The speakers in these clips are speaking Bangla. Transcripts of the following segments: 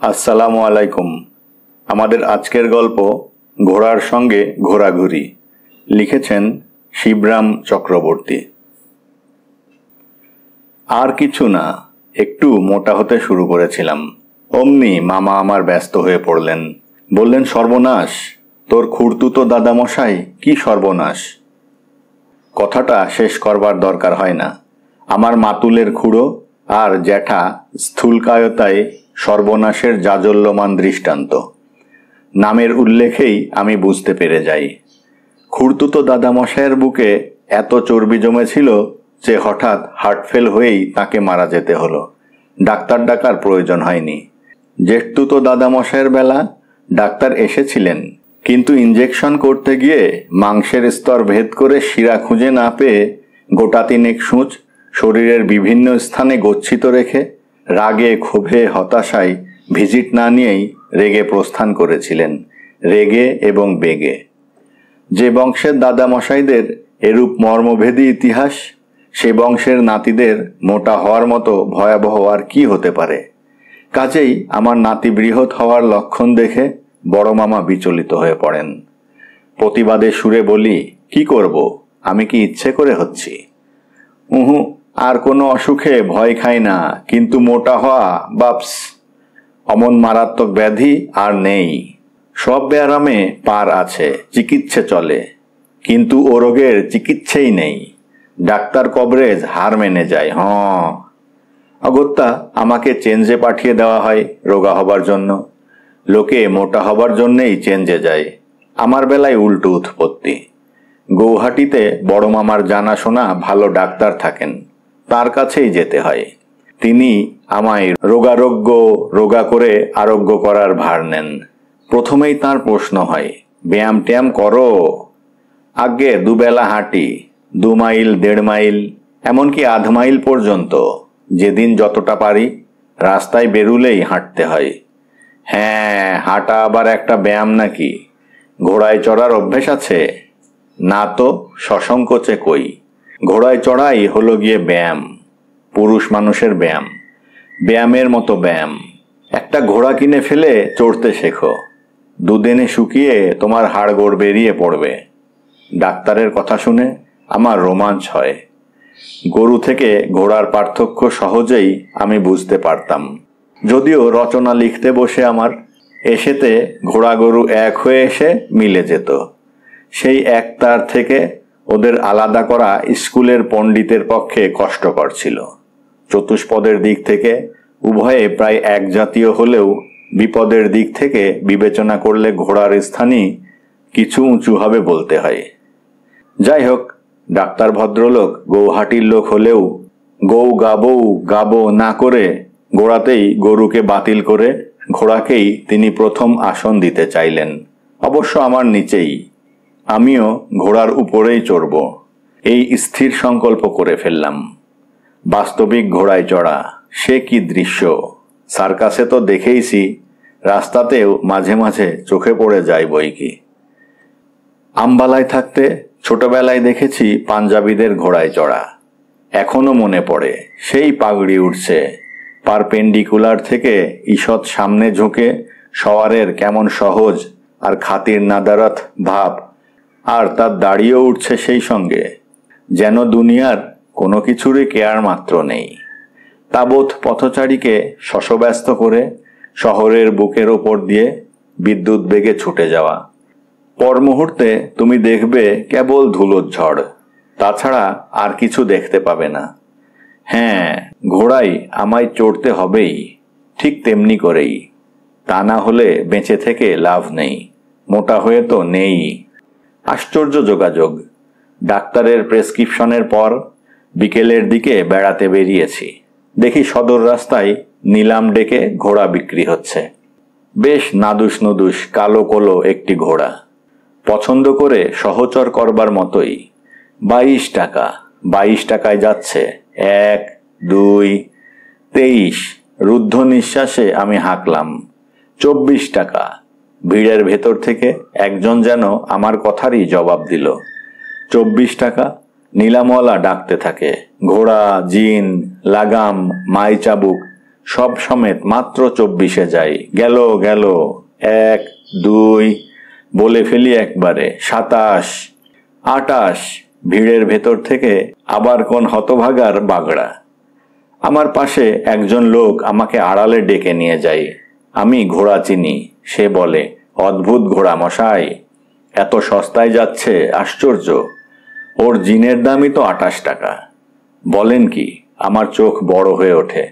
আসসালামু আলাইকুম। আমাদের আজকের গল্প ঘোড়ার সঙ্গে ঘোরাঘুরি। লিখেছেন শিবরাম চক্রবর্তী। আর কিছু না, একটু মোটা হতে শুরু করেছিলাম। অমনি মামা আমার ব্যস্ত হয়ে পড়লেন। বললেন, সর্বনাশ, তোর খুড়তুতো দাদামশাই কি সর্বনাশ। কথাটা শেষ করবার দরকার হয় না। আমার মাতুলের খুড়ো আর জ্যাঠা স্থূলকায়তায় সর্বনাশের জাজল্যমান দৃষ্টান্ত। নামের উল্লেখেই আমি বুঝতে পেরে যাই। খুড়তুতো দাদামশাইয়ের বুকে এত চর্বি জমেছিল যে হঠাৎ হার্টফেল হয়েই তাকে মারা যেতে হলো। ডাক্তার ডাকার প্রয়োজন হয়নি। জেঠতুতো দাদামশাইয়ের বেলা ডাক্তার এসেছিলেন, কিন্তু ইঞ্জেকশন করতে গিয়ে মাংসের স্তর ভেদ করে শিরা খুঁজে না পেয়ে গোটা তিনেক সূঁচ শরীরের বিভিন্ন স্থানে গচ্ছিত রেখে রাগে ক্ষোভে হতাশায় ভিজিট না নিয়েই রেগে প্রস্থান করেছিলেন। রেগে এবং বেগে। যে বংশের দাদামশাইদের এরূপ মর্মভেদী ইতিহাস, সে বংশের নাতিদের মোটা হওয়ার মতো ভয়াবহ আর কি হতে পারে। কাজেই আমার নাতি বৃহৎ হওয়ার লক্ষণ দেখে বড় মামা বিচলিত হয়ে পড়েন। প্রতিবাদে সুরে বলি, কি করব, আমি কি ইচ্ছে করে হচ্ছি? উহু, আর কোনো অসুখে ভয় খাই না, কিন্তু মোটা হওয়া বাপস, অমন মারাত্মক ব্যাধি আর নেই। সব ব্যারামে পার আছে, চিকিৎসা চলে, কিন্তু ও রোগের চিকিৎসাই নেই। ডাক্তার কবরেজ হার মেনে যায়। অগত্যা আমাকে চেঞ্জে পাঠিয়ে দেওয়া হয় রোগা হবার জন্য। লোকে মোটা হবার জন্যেই চেঞ্জে যায়, আমার বেলায় উল্টো উৎপত্তি। গৌহাটিতে বড় মামার জানাশোনা ভালো ডাক্তার থাকেন, তার কাছেই যেতে হয়। তিনি আমায় রোগা করে আরোগ্য করার ভার নেন। প্রথমেই তার প্রশ্ন হয়, ব্যায়াম ট্যায়াম করো? আগে দুবেলা হাঁটি, 2 মাইল 1.5 মাইল, এমনকি আধ মাইল পর্যন্ত, যেদিন যতটা পারি। রাস্তায় বেরুলেই হাঁটতে হয়। হ্যাঁ, হাঁটা আবার একটা ব্যায়াম নাকি? ঘোড়ায় চড়ার অভ্যেস আছে? না তো, সসংকোচে কই। ঘোড়ায় চড়াই হলো গিয়ে ব্যায়াম, পুরুষ মানুষের ব্যায়াম, ব্যায়ামের মতো ব্যায়াম। একটা ঘোড়া কিনে ফেলে চড়তে শেখো, 2 দিনে শুকিয়ে তোমার হাড়গোড় বেরিয়ে পড়বে। ডাক্তারের কথা শুনে আমার রোমাঞ্চ হয়। গরু থেকে ঘোড়ার পার্থক্য সহজেই আমি বুঝতে পারতাম। যদিও রচনা লিখতে বসে আমার এসেতে ঘোড়া গরু এক হয়ে এসে মিলে যেত। সেই একতার থেকে ওদের আলাদা করা স্কুলের পণ্ডিতের পক্ষে কষ্টকর ছিল। চতুষ্পদের দিক থেকে উভয়ে প্রায় এক জাতীয় হলেও বিপদের দিক থেকে বিবেচনা করলে ঘোড়ার স্থানই কিছু উঁচু হবে বলতে হয়। যাই হোক, ডাক্তার ভদ্রলোক গৌহাটির লোক হলেও গৌ গাবো না করে গোড়াতেই গরুকে বাতিল করে ঘোড়াকেই তিনি প্রথম আসন দিতে চাইলেন, অবশ্য আমার নিচেই। আমিও ঘোড়ার উপরেই চড়ব, এই স্থির সংকল্প করে ফেললাম। বাস্তবিক ঘোড়ায় চড়া সে কি দৃশ্য! সার্কাসে তো দেখেইছি, রাস্তাতেও মাঝে মাঝে চোখে পড়ে যায় বইকি। আমবালায় থাকতে ছোটবেলায় দেখেছি পাঞ্জাবিদের ঘোড়ায় চড়া। এখনো মনে পড়ে, সেই পাগড়ি উঠছে, পারপেন্ডিকুলার থেকে ঈষৎ সামনে ঝুঁকে সওয়ারের কেমন সহজ আর খাতির নাদারত ভাব, আর তার দাড়িও উঠছে সেই সঙ্গে, যেন দুনিয়ার কোনো কিছুরই কেয়ার মাত্র নেই। তাবৎ পথচারীকে শশব্যস্ত করে শহরের বুকের ওপর দিয়ে বিদ্যুৎ বেগে ছুটে যাওয়া। পর মুহূর্তে তুমি দেখবে কেবল ধুলোর ঝড়, তাছাড়া আর কিছু দেখতে পাবে না। হ্যাঁ, ঘোড়ায় আমায় চড়তে হবেই, ঠিক তেমনি করেই। তা না হলে বেঁচে থেকে লাভ নেই, মোটা হয়ে তো নেই। আশ্চর্য যোগাযোগ। ডাক্তারের প্রেসক্রিপশনের পর বিকেলের দিকে বেড়াতে বেরিয়েছি। দেখি সদর রাস্তায় নিলাম ডেকে ঘোড়া বিক্রি হচ্ছে। বেশ নাদুস নুদুস কালো কলো একটি ঘোড়া, পছন্দ করে সহচর করবার মতোই। 22 টাকা। 22 টাকায় যাচ্ছে। 1, 2, 23। রুদ্ধ নিঃশ্বাসে আমি হাঁকলাম। 24 টাকা। ভিড়ের ভেতর থেকে একজন যেন আমার কথারই জবাব দিল। 24 টাকা। নিলামওয়ালা ডাকতে থাকে, ঘোড়া, জিন, লাগাম, মাই চাবুক সব সমেত মাত্র 24-এ যাই। গেল গেল, 1 2 বলে ফেলি একবারে, 27 28। ভিড়ের ভেতর থেকে আবার কোন হতভাগার বাগড়া। আমার পাশে একজন লোক আমাকে আড়ালে ডেকে নিয়ে যায়। আমি ঘোড়া চিনি। সে বলে, অদ্ভুত ঘোড়া মশাই, এত সস্তায় যাচ্ছে, আশ্চর্য। ওর জিনের দামই তো 28 টাকা। বলেন কি? আমার চোখ বড় হয়ে ওঠে।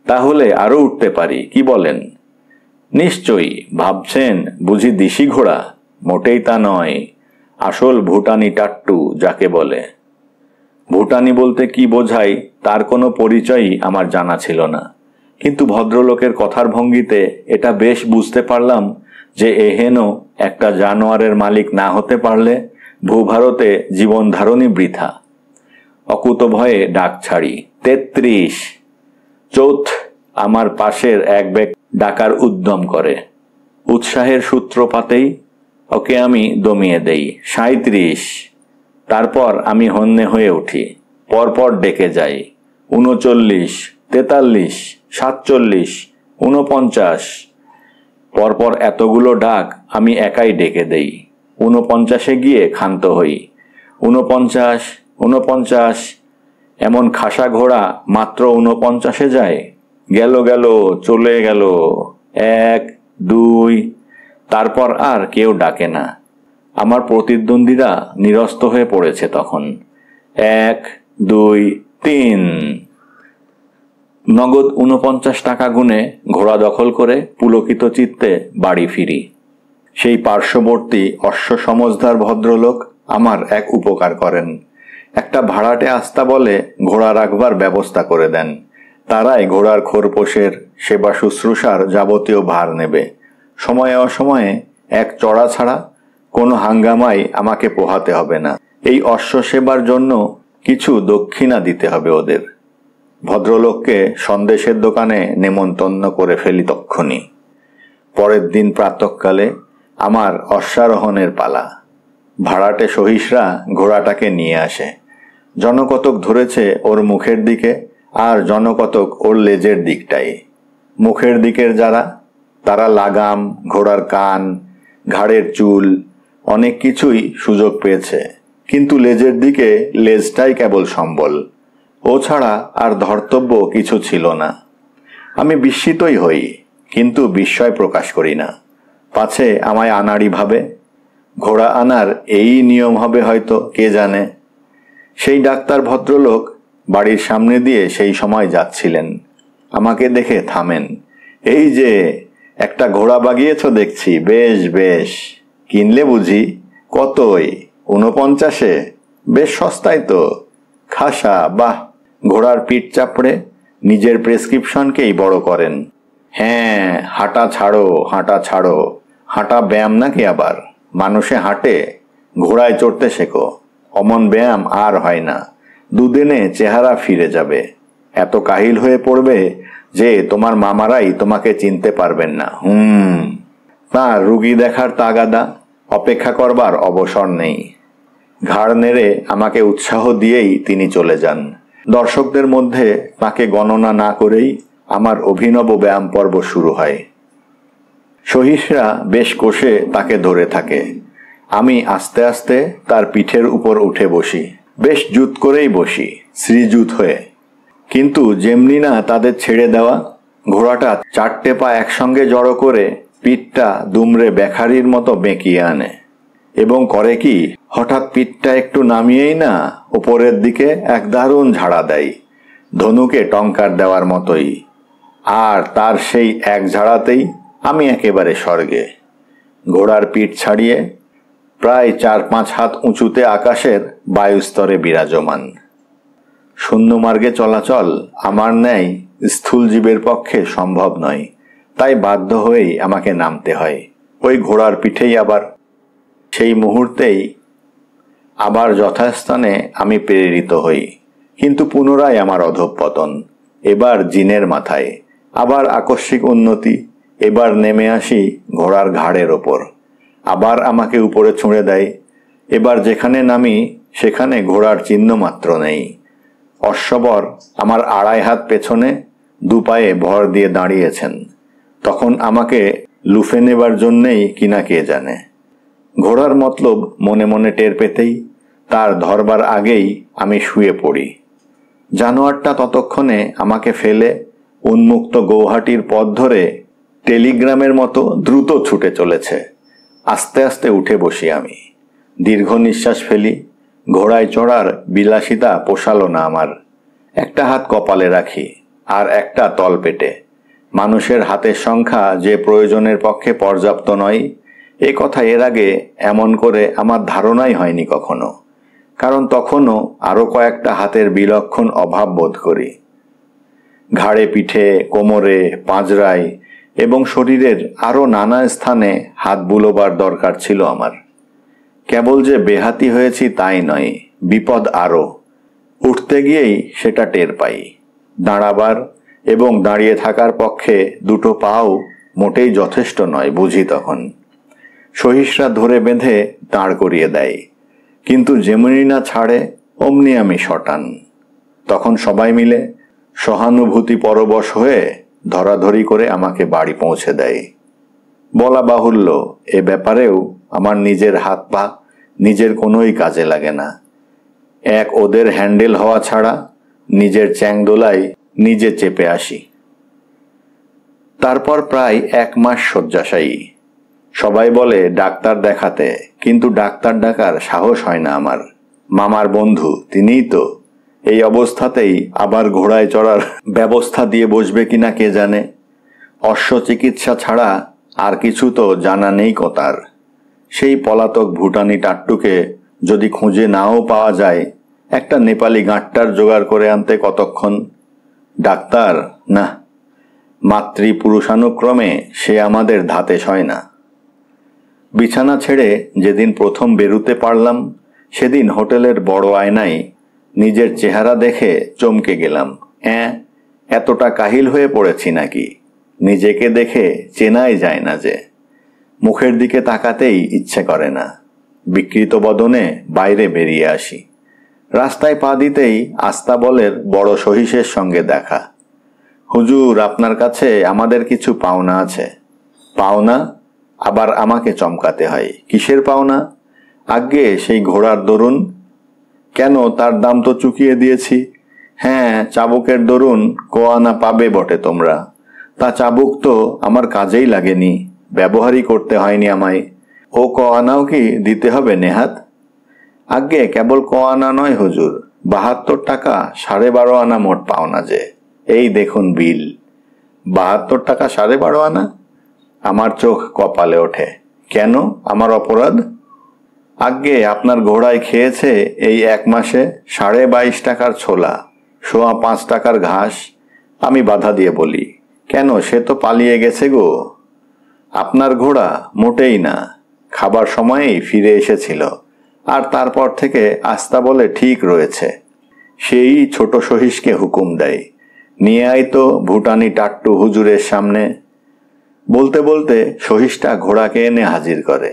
তাহলে আরো উঠতে পারি, কি বলেন? নিশ্চয়ই। ভাবছেন বুঝি দিশি ঘোড়া? মোটেই তা নয়, আসল ভুটানি টাট্টু যাকে বলে। ভুটানি বলতে কি বোঝায় তার কোনো পরিচয়ই আমার জানা ছিল না, কিন্তু ভদ্রলোকের কথার ভঙ্গিতে এটা বেশ বুঝতে পারলাম যে এহেন একটা জানোয়ারের মালিক না হতে পারলে ভূভারতে জীবন ধারণই বৃথা। অকুত ভয়ে ডাক ছাড়ি, 33। চৌথ আমার পাশের এক ব্যক্তি ডাকার উদ্যম করে। উৎসাহের সূত্রপাতেই ওকে আমি দমিয়ে দেই, 37। তারপর আমি হন্যে হয়ে উঠি, পরপর ডেকে যাই, 39 43 47 49। পরপর এতগুলো ডাক আমি একাই ডেকে দেই। 49-এ গিয়ে ক্ষান্ত হই। 49 49। এমন খাসা ঘোড়া মাত্র 49-এ যায়? গেল গেল, চলে গেল, 1 2। তারপর আর কেউ ডাকে না। আমার প্রতিদ্বন্দ্বীরা নিরস্ত হয়ে পড়েছে তখন। 1 2 3। নগদ 49 টাকা গুনে ঘোড়া দখল করে পুলকিত চিত্তে বাড়ি ফিরি। সেই পার্শ্ববর্তী অশ্ব সমজদার ভদ্রলোক আমার এক উপকার করেন। একটা ভাড়াটে আস্তা বলে ঘোড়া রাখবার ব্যবস্থা করে দেন। তারাই ঘোড়ার খোরপোশের সেবা শুশ্রূষার যাবতীয় ভার নেবে। সময়ে অসময়ে এক চড়া ছাড়া কোনো হাঙ্গামাই আমাকে পোহাতে হবে না। এই অশ্ব সেবার জন্য কিছু দক্ষিণা দিতে হবে ওদের। ভদ্রলোককে সন্দেশের দোকানে নেমন্তন্ন করে ফেলি তক্ষুনি। পরের দিন প্রাতঃকালে আমার অশ্বারোহণের পালা। ভাড়াটে সহিসরা ঘোড়াটাকে নিয়ে আসে। জনকতক ধরেছে ওর মুখের দিকে, আর জনকতক ওর লেজের দিকটাই। মুখের দিকের যারা, তারা লাগাম, ঘোড়ার কান, ঘাড়ের চুল অনেক কিছুই সুযোগ পেয়েছে, কিন্তু লেজের দিকে লেজটাই কেবল সম্বল। ও ছাড়া আর ধর্তব্য কিছু ছিল না। আমি বিস্মিতই হই, কিন্তু বিস্ময় প্রকাশ করি না। পাছে আমায় আনাড়ি ভাবে। ঘোড়া আনার এই নিয়ম হবে হয়তো, কে জানে। সেই ডাক্তার ভদ্রলোক বাড়ির সামনে দিয়ে সেই সময় যাচ্ছিলেন। আমাকে দেখে থামেন। এই যে একটা ঘোড়া বাগিয়েছ দেখছি, বেশ বেশ। কিনলে বুঝি? কতই? 49-এ? বেশ সস্তায় তো। খাসা, বাহ। ঘোড়ার পিঠ চাপড়ে নিজের প্রেসক্রিপশনকেই বড় করেন। হ্যাঁ, হাঁটা ছাড়ো, হাঁটা ছাড়ো। হাঁটা ব্যায়াম নাকি আবার? মানুষে হাঁটে, ঘোড়ায় চড়তে শেখো। অমন ব্যায়াম আর হয় না। দুদিনে চেহারা ফিরে যাবে। এত কাহিল হয়ে পড়বে যে তোমার মামারাই তোমাকে চিনতে পারবেন না। তার রুগী দেখার তাগাদা, অপেক্ষা করবার অবসর নেই। ঘাড় নেড়ে আমাকে উৎসাহ দিয়েই তিনি চলে যান। দর্শকদের মধ্যে তাকে গণনা না করেই আমার অভিনব ব্যায়াম পর্ব শুরু হয়। সহিসরা বেশ কষে তাকে ধরে থাকে। আমি আস্তে আস্তে তার পিঠের উপর উঠে বসি। বেশ জুত করেই বসি, শ্রীজুত হয়ে। কিন্তু যেমনি না তাদের ছেড়ে দেওয়া, ঘোড়াটা 4টে পা একসঙ্গে জড়ো করে পিঠটা দুমড়ে বেখারির মতো বেঁকিয়ে আনে। এবং করে কি, হঠাৎ পিঠটা একটু নামিয়েই না উপরের দিকে এক দারুণ ঝাড়া দেয়, ধনুকে টঙ্কার দেওয়ার মতোই। আর তার সেই এক ঝাড়াতেই আমি একেবারে স্বর্গে। ঘোড়ার পিঠ ছাড়িয়ে প্রায় 4-5 হাত উঁচুতে আকাশের বায়ুস্তরে বিরাজমান। শূন্য মার্গে চলাচল আমার ন্যায় স্থূল জীবের পক্ষে সম্ভব নয়, তাই বাধ্য হয়েই আমাকে নামতে হয় ওই ঘোড়ার পিঠেই। আবার সেই মুহূর্তেই আবার যথাস্থানে আমি প্রেরিত হই, কিন্তু পুনরায় আমার অধঃপতন। এবার জিনের মাথায়, আবার আকস্মিক উন্নতি। এবার নেমে আসি ঘোড়ার ঘাড়ের ওপর, আবার আমাকে উপরে ছুঁড়ে দেয়। এবার যেখানে নামি সেখানে ঘোড়ার চিহ্ন মাত্র নেই। অশ্ববর আমার 2.5 হাত পেছনে, দুপায়ে ভর দিয়ে দাঁড়িয়েছেন। তখন আমাকে লুফে নেবার জন্যেই কিনা কে জানে। ঘোড়ার মতলব মনে মনে টের পেতেই তার ধরবার আগেই আমি শুয়ে পড়ি। জানোয়ারটা ততক্ষণে আমাকে ফেলে উন্মুক্ত গৌহাটির পথ ধরে টেলিগ্রামের মতো দ্রুত ছুটে চলেছে। আস্তে আস্তে উঠে বসি আমি। দীর্ঘ নিঃশ্বাস ফেলি। ঘোড়ায় চড়ার বিলাসিতা পোষালো না আমার। একটা হাত কপালে রাখি, আর একটা তলপেটে। মানুষের হাতের সংখ্যা যে প্রয়োজনের পক্ষে পর্যাপ্ত নয়, এ কথা এর আগে এমন করে আমার ধারণাই হয়নি কখনো। কারণ তখনও আরও কয়েকটা হাতের বিলক্ষণ অভাব বোধ করি। ঘাড়ে, পিঠে, কোমরে, পাঁজরায় এবং শরীরের আরও নানা স্থানে হাত বুলোবার দরকার ছিল আমার। কেবল যে বেহাতি হয়েছি তাই নয়, বিপদ আরও। উঠতে গিয়েই সেটা টের পাই। দাঁড়াবার এবং দাঁড়িয়ে থাকার পক্ষে দুটো পাও মোটেই যথেষ্ট নয় বুঝি তখন। সহিসরা ধরে বেঁধে দাঁড় করিয়ে দেয়, কিন্তু যেমনি না ছাড়ে অমনি আমি শটান। তখন সবাই মিলে সহানুভূতি পরবশ হয়ে ধরাধরি করে আমাকে বাড়ি পৌঁছে দেয়। বলা বাহুল্য, এ ব্যাপারেও আমার নিজের হাত পা নিজের কোনোই কাজে লাগে না। এক ওদের হ্যান্ডেল হওয়া ছাড়া নিজের চ্যাংদোলায় নিজে চেপে আসি। তারপর প্রায় 1 মাস শয্যাশায়ী। সবাই বলে ডাক্তার দেখাতে, কিন্তু ডাক্তার ডাকার সাহস হয় না আমার। মামার বন্ধু তিনিই তো। এই অবস্থাতেই আবার ঘোড়ায় চড়ার ব্যবস্থা দিয়ে বসবে কিনা কে জানে। অশ্ব চিকিৎসা ছাড়া আর কিছু তো জানা নেই কথার। সেই পলাতক ভুটানি টাট্টুকে যদি খুঁজে নাও পাওয়া যায়, একটা নেপালি গাঁটটার জোগাড় করে আনতে কতক্ষণ। ডাক্তার না, মাতৃপুরুষানুক্রমে সে আমাদের ধাতে সয় না। বিছানা ছেড়ে যেদিন প্রথম বেরুতে পারলাম, সেদিন হোটেলের বড় আয়নায় নিজের চেহারা দেখে চমকে গেলাম। এতটা কাহিল হয়ে পড়েছি নাকি? নিজেকে দেখে চেনাই যায় না যে। মুখের দিকে তাকাতেই ইচ্ছে করে না। বিকৃত বদনে বাইরে বেরিয়ে আসি। রাস্তায় পা দিতেই আস্তাবলের বড় সহিসের সঙ্গে দেখা। হুজুর, আপনার কাছে আমাদের কিছু পাওনা আছে। পাওনা? আবার আমাকে চমকাতে হয়। কিসের পাওনা? আজ্ঞে সেই ঘোড়ার দরুন। কেন, তার দাম তো চুকিয়ে দিয়েছি। হ্যাঁ, চাবুকের দরুন কোয়ানা পাবে বটে তোমরা। তা চাবুক তো আমার কাজেই লাগেনি, ব্যবহারই করতে হয়নি আমায়। ও কোয়ানাও কি দিতে হবে নেহাত? আজ্ঞে কেবল কোয়ানা নয় হুজুর, 72 টাকা 12.5 আনা মোট পাওনা যে। এই দেখুন বিল। 72 টাকা 12.5 আনা? আমার চোখ কপালে ওঠে। কেন, আমার অপরাধ? আজ্ঞে আপনার ঘোড়ায় খেয়েছে এই 1 মাসে 22.5 টাকার ছোলা, 5.25 টাকার ঘাস। আমি বাধা দিয়ে বলি, কেন, সে তো পালিয়ে গেছে গো। আপনার ঘোড়া? মোটেই না, খাবার সময়েই ফিরে এসেছিল, আর তারপর থেকে আস্তাবলে ঠিক রয়েছে। সেই ছোট সহিসকে হুকুম দেয়, নিয়ে আয় তো ভুটানি টাট্টু হুজুরের সামনে। বলতে বলতে সহিসটা ঘোড়াকে এনে হাজির করে।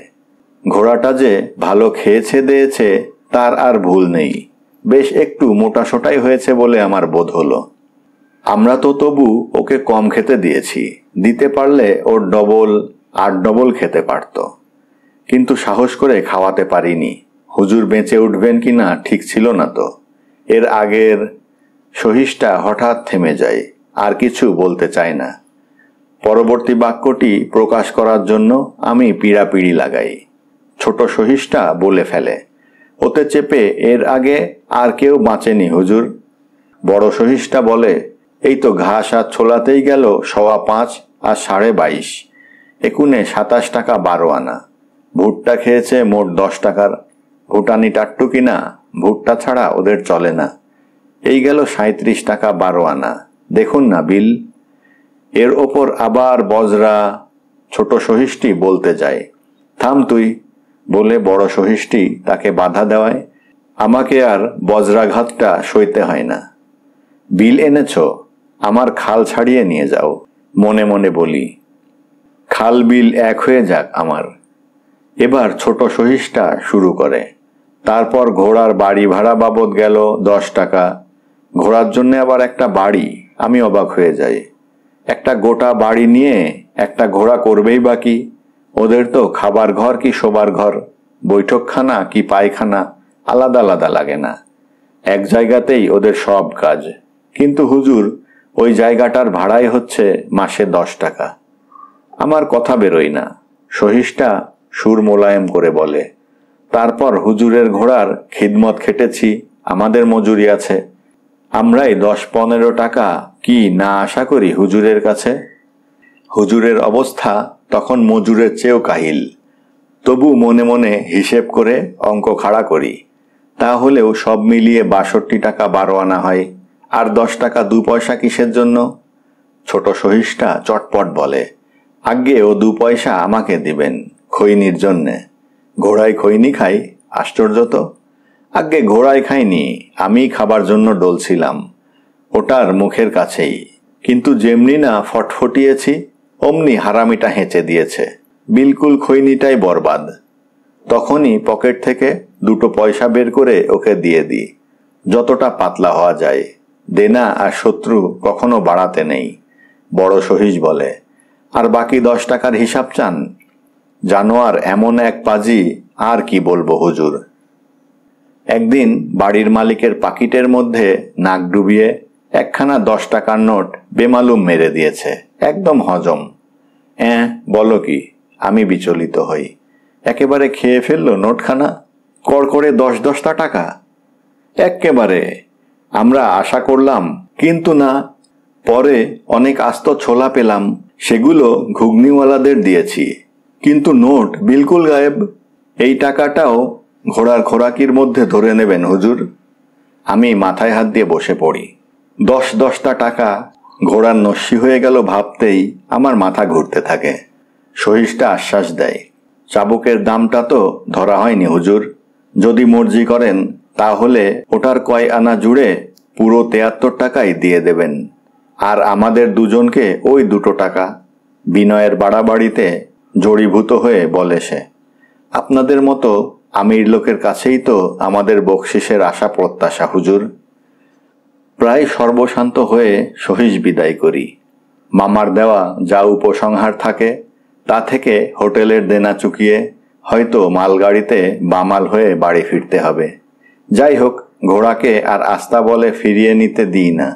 ঘোড়াটা যে ভালো খেয়েছে দিয়েছে তার আর ভুল নেই। বেশ একটু মোটাসোটাই হয়েছে বলে আমার বোধ হলো। আমরা তো তবু ওকে কম খেতে দিয়েছি, দিতে পারলে ওর ডবল 8 ডবল খেতে পারত, কিন্তু সাহস করে খাওয়াতে পারিনি। হুজুর বেঁচে উঠবেন কিনা ঠিক ছিল না তো। এর আগের সহিসটা হঠাৎ থেমে যায়, আর কিছু বলতে চায় না। পরবর্তী বাক্যটি প্রকাশ করার জন্য আমি পিড়াপিড়ি লাগাই। ছোট সহিসটা বলে ফেলে, ওতে চেপে এর আগে আর কেউ বাঁচেনি হুজুর। বড় সহিসটা বলে, এই তো ঘাস আর ছোলাতেই গেল 5.25 আর 22.5, একুনে 27 টাকা 12 আনা। ভুট্টা খেয়েছে মোট 10 টাকার। ভুটানি টাট্টু কিনা, ভুট্টা ছাড়া ওদের চলে না। এই গেল 37 টাকা 12 আনা। দেখুন না বিল। এর ওপর আবার বজরা। ছোট সহিসটি বলতে যায়, থাম তুই, বলে বড় সহিসটি তাকে বাধা দেওয়ায় আমাকে আর বজ্রাঘাতটা সইতে হয় না। বিল এনেছ? আমার খাল ছাড়িয়ে নিয়ে যাও। মনে মনে বলি, খাল বিল এক হয়ে যাক আমার। এবার ছোট সহিসটা শুরু করে। তারপর ঘোড়ার বাড়ি ভাড়া বাবদ গেল 10 টাকা। ঘোড়ার জন্য আবার একটা বাড়ি আমি অবাক হয়ে যাই। একটা গোটা বাড়ি নিয়ে একটা ঘোড়া করবেই বা কি? ওদের তো খাবার ঘর কি শোবার ঘর, বৈঠকখানা কি পায়খানা আলাদা আলাদা লাগে না, এক জায়গাতেই ওদের সব কাজ। কিন্তু হুজুর, ওই জায়গাটার ভাড়াই হচ্ছে মাসে 10 টাকা। আমার কথা বেরোয় না। সহিসটা সুর মোলায়েম করে বলে, তারপর হুজুরের ঘোড়ার খিদমত খেটেছি, আমাদের মজুরি আছে। আমরাই 10-15 টাকা কি না আশা করি হুজুরের কাছে? হুজুরের অবস্থা তখন মজুরের চেয়েও কাহিল। তবু মনে মনে হিসেব করে অঙ্ক খাড়া করি। তাহলেও সব মিলিয়ে 62 টাকা 12 আনা হয়। আর 10 টাকা 2 পয়সা কিসের জন্য? ছোট সহিসটা চটপট বলে, আজ্ঞে ও 2 পয়সা আমাকে দিবেন, খৈনির জন্যে। ঘোড়ায় খৈনি খাই? আশ্চর্য তো। আজ্ঞে ঘোড়ায় খাইনি, আমি খাবার জন্য ডলছিলাম, ওটার মুখের কাছেই। কিন্তু যেমনি না ফটফটিয়েছি অমনি হারামিটা হেঁচে দিয়েছে, বিলকুল খৈনিটাই বরবাদ। তখনই পকেট থেকে 2 পয়সা বের করে ওকে দিয়ে দিই, যতটা পাতলা হওয়া যায়। দেনা আর শত্রু কখনো বাড়াতে নেই। বড় সহিস বলে, আর বাকি 10 টাকার হিসাব চান? জানোয়ার এমন এক পাজি, আর কি বলবো হুজুর। একদিন বাড়ির মালিকের পাকিটের মধ্যে নাক ডুবিয়ে একখানা 10 টাকার নোট বেমালুম মেরে দিয়েছে, একদম হজম। বলো কি? আমি বিচলিত হই। একেবারে খেয়ে ফেললো নোটখানা, কড়কড়ে 10 টাকা। একেবারে আমরা আশা করলাম, কিন্তু না। পরে অনেক আস্ত ছোলা পেলাম, সেগুলো ঘুগনিওয়ালাদের দিয়েছি, কিন্তু নোট বিলকুল গায়েব। এই টাকাটাও ঘোড়ার খোরাকির মধ্যে ধরে নেবেন হুজুর। আমি মাথায় হাত দিয়ে বসে পড়ি। 10 টাকা ঘোড়ার নস্যি হয়ে গেল ভাবতেই আমার মাথা ঘুরতে থাকে। সহিসটা আশ্বাস দেয়, চাবুকের দামটা তো ধরা হয়নি হুজুর, যদি মর্জি করেন তাহলে ওটার কয় আনা জুড়ে পুরো 73 টাকাই দিয়ে দেবেন, আর আমাদের দুজনকে ওই 2 টাকা। বিনয়ের বাড়াবাড়িতে জড়ীভূত হয়ে বলে সে, আপনাদের মতো আমির লোকের কাছেই তো আমাদের বকশিসের আশা প্রত্যাশা হুজুর। প্রায় সর্বশান্ত হয়ে সহিস বিদায় করি। মামার দেওয়া যা উপসংহার থাকে তা থেকে হোটেলের দেনা চুকিয়ে হয়তো মালগাড়িতে বামাল হয়ে বাড়ি ফিরতে হবে। যাই হোক, ঘোড়াকে আর আস্তা বলে ফিরিয়ে নিতে দিই না,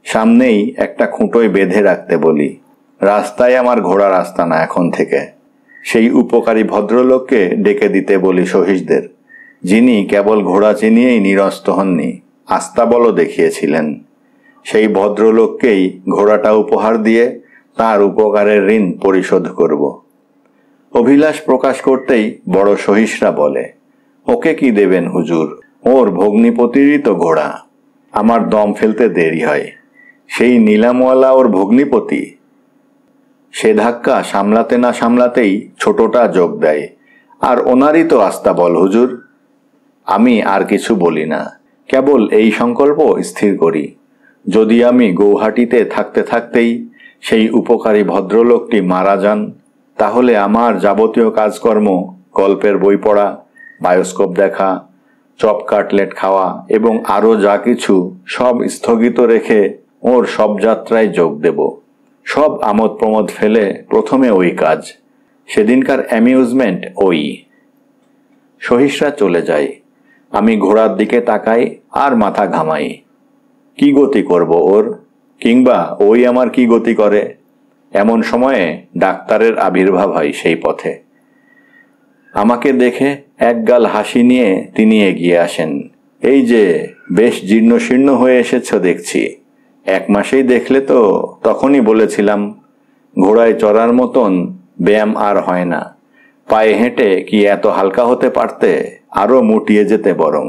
সামনেই একটা খুঁটোয় বেঁধে রাখতে বলি। রাস্তায় আমার ঘোড়ার আস্তানা এখন থেকে। সেই উপকারী ভদ্রলোককে ডেকে দিতে বলি সহিসদের, যিনি কেবল ঘোড়া চিনিয়েই নিরস্ত হননি, আস্তাবলও দেখিয়েছিলেন। সেই ভদ্রলোককেই ঘোড়াটা উপহার দিয়ে তার উপকারের ঋণ পরিশোধ করব। অভিলাষ প্রকাশ করতেই বড় সহিসরা বলে, ওকে কি দেবেন হুজুর, ওর ভগ্নিপতিরই তো ঘোড়া। আমার দম ফেলতে দেরি হয়। সেই নিলামওয়ালা ওর ভগ্নিপতি? সে ধাক্কা সামলাতে না সামলাতেই ছোটটা যোগ দেয়, আর ওনারই তো আস্তাবল হুজুর। আমি আর কিছু বলি না, কেবল এই সংকল্প স্থির করি, যদি আমি গৌহাটিতে থাকতে থাকতেই সেই উপকারী ভদ্রলোকটি মারা যান, তাহলে আমার যাবতীয় কাজকর্ম, গল্পের বই পড়া, বায়োস্কোপ দেখা, চপ কাটলেট খাওয়া এবং আরও যা কিছু সব স্থগিত রেখে ওর সব যাত্রায় যোগ দেব। সব আমোদ প্রমোদ ফেলে প্রথমে ওই কাজ। সেদিনকার অ্যামিউজমেন্ট ওই। সহিসরা চলে যায়। আমি ঘোড়ার দিকে তাকাই আর মাথা ঘামাই। কি গতি করব ওর, কিংবা ওই আমার কি গতি করে? এমন সময়ে ডাক্তারের আবির্ভাব হয় সেই পথে। আমাকে দেখে একগাল হাসি নিয়ে তিনি এগিয়ে আসেন। এই যে, বেশ জীর্ণশীর্ণ হয়ে এসেছ দেখছি। 1 মাসেই দেখলে তো, তখনই বলেছিলাম ঘোড়ায় চড়ার মতন ব্যায়াম আর হয় না। পায়ে হেঁটে কি এত হালকা হতে পারতে, আরও মুটিয়ে যেতে বরং।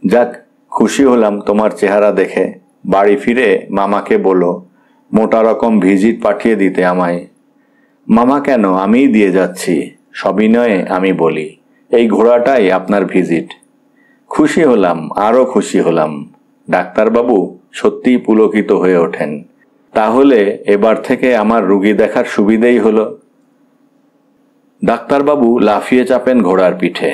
যাক, খুশি হলাম তোমার চেহারা দেখে। বাড়ি ফিরে মামাকে বলো মোটা রকম ভিজিট পাঠিয়ে দিতে আমায়। মামা কেন, আমিই দিয়ে যাচ্ছি, সবিনয়ে আমি বলি, এই ঘোড়াটাই আপনার ভিজিট। খুশি হলাম, আরও খুশি হলাম। ডাক্তারবাবু সত্যিই পুলকিত হয়ে ওঠেন। তাহলে এবার থেকে আমার রুগী দেখার সুবিধেই হলো। ডাক্তারবাবু লাফিয়ে চাপেন ঘোড়ার পিঠে।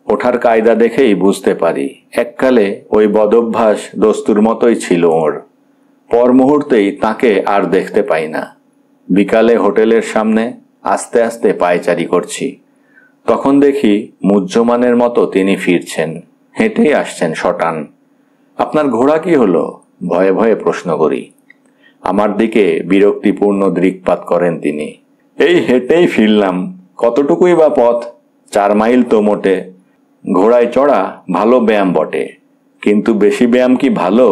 ওঠার কায়দা দেখেই বুঝতে পারি এককালে ওই বদভ্যাস দস্তুর মতোই ছিল ওর। পর মুহূর্তেই তাকে আর দেখতে পাই না। বিকালে হোটেলের সামনে আস্তে আস্তে পায়চারি করছি, তখন দেখি মুহ্যমানের মতো তিনি ফিরছেন, হেঁটেই আসছেন শটান। আপনার ঘোড়া কি হলো? ভয়ে ভয়ে প্রশ্ন করি। আমার দিকে বিরক্তিপূর্ণ দৃকপাত করেন তিনি। এই হেঁটেই ফিরলাম, কতটুকুই বা পথ, 4 মাইল তো মোটে। ঘোড়ায় চড়া ভালো ব্যায়াম বটে, কিন্তু বেশি ব্যায়াম কি ভালো?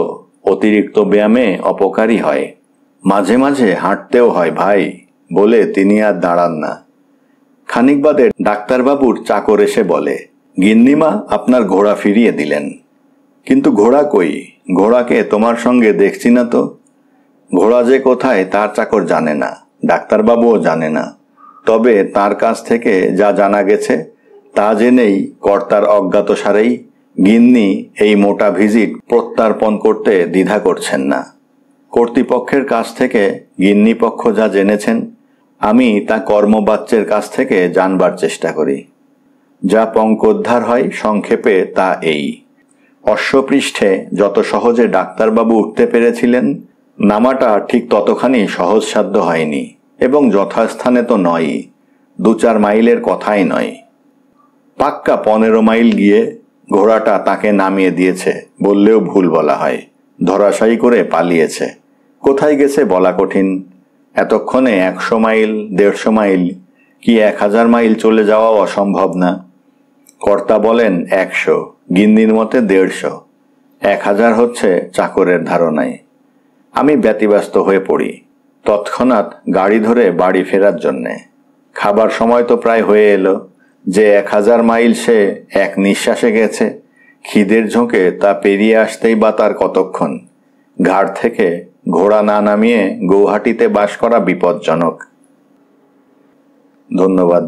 অতিরিক্ত ব্যায়ামে অপকারী হয়। মাঝে মাঝে হাঁটতেও হয় ভাই, বলে তিনি আর দাঁড়ান না। খানিক বাদে ডাক্তারবাবুর চাকর এসে বলে, গিন্নিমা আপনার ঘোড়া ফিরিয়ে দিলেন। কিন্তু ঘোড়া কই? ঘোড়াকে তোমার সঙ্গে দেখছি না তো। ঘোড়া যে কোথায় তার চাকর জানে না, ডাক্তারবাবুও জানে না। তবে তার কাছ থেকে যা জানা গেছে তা জেনেই কর্তার অজ্ঞাতসারেই গিন্নি এই মোটা ভিজিট প্রত্যার্পণ করতে দ্বিধা করছেন না। কর্তৃপক্ষের কাছ থেকে গিন্নি পক্ষ যা জেনেছেন, আমি তা কর্মবাচ্যের কাছ থেকে জানবার চেষ্টা করি। যা পঙ্কোদ্ধার হয় সংক্ষেপে তা এই: অশ্বপৃষ্ঠে যত সহজে ডাক্তারবাবু উঠতে পেরেছিলেন, নামাটা ঠিক ততখানি সহজসাধ্য হয়নি, এবং যথাস্থানে তো নয়ই, 2-4 মাইলের কথাই নয়। পাক্কা 15 মাইল গিয়ে ঘোড়াটা তাকে নামিয়ে দিয়েছে বললেও ভুল বলা হয়। ধরাশায়ী করে পালিয়েছে। কোথায় গেছে বলা কঠিন। এতক্ষণে 100 মাইল, 150 মাইল কি 1000 মাইল চলে যাওয়াও অসম্ভব না। কর্তা বলেন 100, গিন্নির মতে 150, 1000 হচ্ছে চাকরের ধারণায়। আমি ব্যতিব্যস্ত হয়ে পড়ি, তৎক্ষণাৎ গাড়ি ধরে বাড়ি ফেরার জন্যে। খাবার সময় তো প্রায় হয়ে এলো। যে 1000 মাইল সে এক নিঃশ্বাসে গেছে, খিদের ঝোঁকে তা পেরিয়ে আসতেই বা তার কতক্ষণ। ঘাট থেকে ঘোড়া না নামিয়ে গৌহাটিতে বাস করা বিপজ্জনক। ধন্যবাদ।